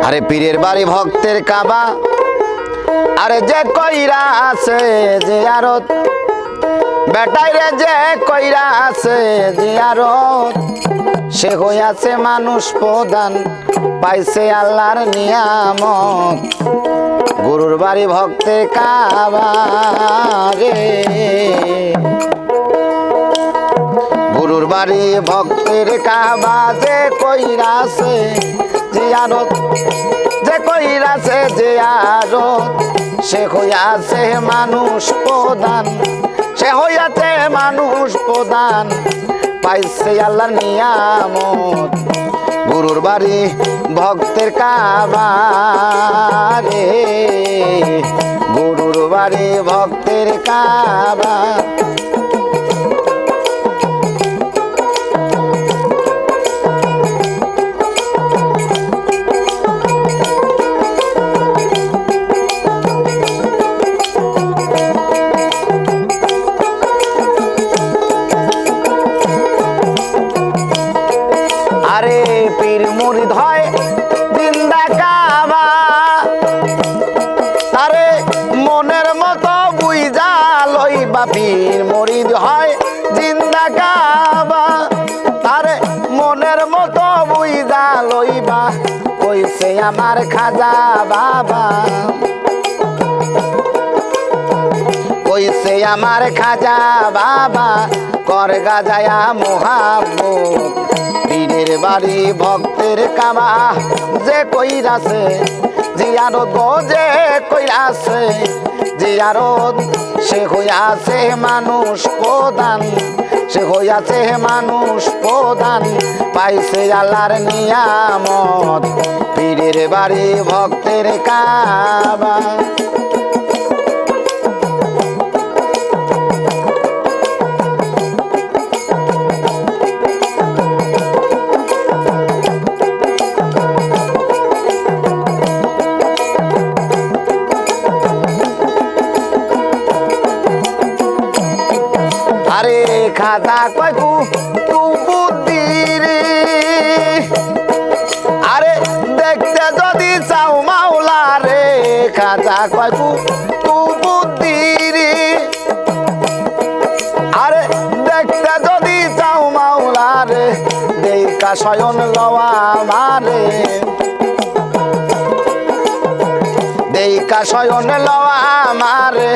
আরে পীরের বাড়ি ভক্তের কাবা, আরে যে কইরা আছে জিয়ারত, বেটাই রে যে কইরা আছে জিয়ারত, সে হইয়াছে মানুষ প্রধান, পাইছে আল্লাহর নিয়ামত। গুরুর বাড়ি ভক্তের কাবা রে, গুরুর বাড়ি ভক্তের কাবা, যে কইরাছে জিয়ারত, যে কইরাছে জিয়ারত, সে হইয়াছে মানুষ প্রধান, সে হইয়াছে মানুষ প্রধান, পাইছে আল্লাহর নিয়ামত। গুরুর বাড়ি ভক্তের কাবা রে, গুরুর বাড়ি ভক্তের কাবা। আরে পীর মুরিদ হয় জিন্দা কাবা, তারে মনের মতো বুইজা লইবা। পীর মুরিদ হয় জিন্দা কাবা, তারে মনের মতো বুইজা লইবা। কইছে আমার খাজা বাবা, কইছে আমার খাজা বাবা, কর গাজায়া মোহাব্বত। পীরের বাড়ি ভক্তের কাবা, যে কইরাছে জিয়ারত, যে কইরাছে জিয়ারত, সে হইয়াছে মানুষ প্রধান, সে হইয়াছে মানুষ প্রধান, পাইছে আল্লাহর নিয়ামত। পীরের বাড়ি ভক্তের কাবা। আরে খাজা কয় তু বুদ্ধি রে, আরে দেখতে যদি চাও মাওলা রে, খাজা কয় তু বুদ্ধি রে, আরে দেখতে যদি চাও মাওলা রে, দেখা শয়ন লওয়া মারে, দেখা শয়ন লওয়া মারে,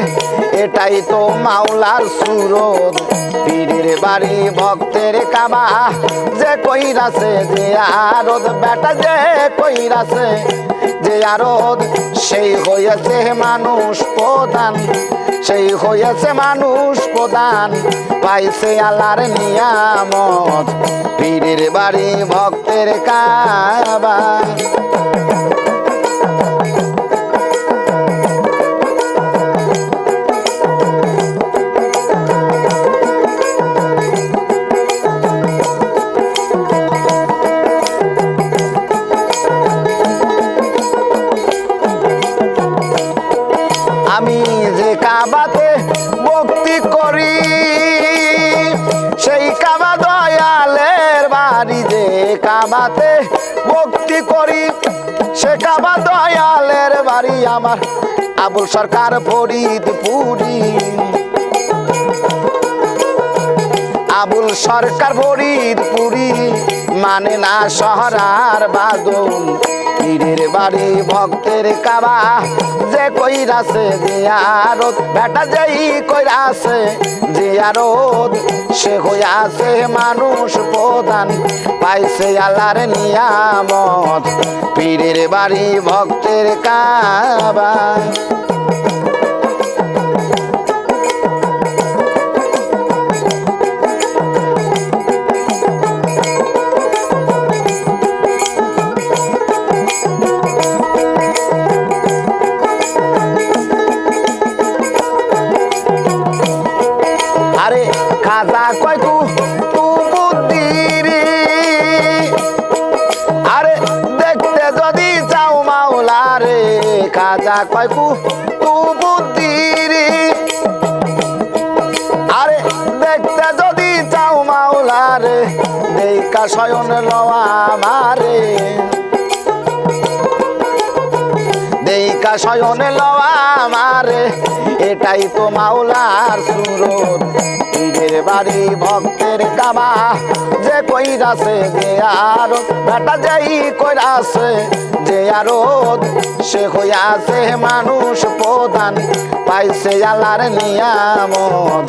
এটাই তো মাওলার সুরত। পীরের বাড়ি ভক্তের কাবা, যে কইরাছে জিয়ারত, বেটা যে কইরাছে জিয়ারত, সেই হয়েছে মানুষ প্রধান, সেই হয়েছে মানুষ প্রধান, পাইছে আল্লাহর নিয়ামত। পীরের বাড়ি ভক্তের কাবা। আমি যে কাবাতে ভক্তি করি, সেই কাবা দয়ালের বাড়ি, যে কাবাতে ভক্তি করি, সে কাবা দয়ালের বাড়ি। আমার আবুল সরকার ফরিদপুরি, আবুল সরকার ফরিদপুরি, মানে না শহরার বাদল। পীরের বাড়ি ভক্তের কাবা, যে কইরাছে জিয়ারত, বেটা যেই কইরাছে জিয়ারত, সে হইয়াছে মানুষ প্রধান, পাইছে আল্লাহর নিয়ামত। পীরের বাড়ি ভক্তের কাবা। আরে খাজা কয় তু বুদ্ধি রে, আরে দেখতে যদি চাও মাওলা রে, খাজা কয় তু বুদ্ধি রে, আরে দেখতে যদি চাও মাওলা রে, দেখা শয়ন লওয়া মারে, কইরা শয়নে লওয়া আমারে এটাই তো মাওলার সুরত পীরের বাড়ি ভক্তের কাবা যে কইরাছে যে আরত বেটা যেই কইরাছে যে আরত সে হইয়াছে মানুষ প্রধান পাইছে আল্লাহর নিয়ামত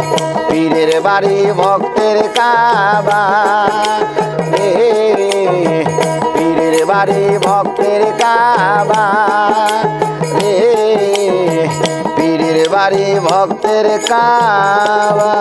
পীরের বাড়ি ভক্তের কাবা রে পীরের বাড়ি ভক্তের কাবা রে পীরের বাড়ি ভক্তের কাবা।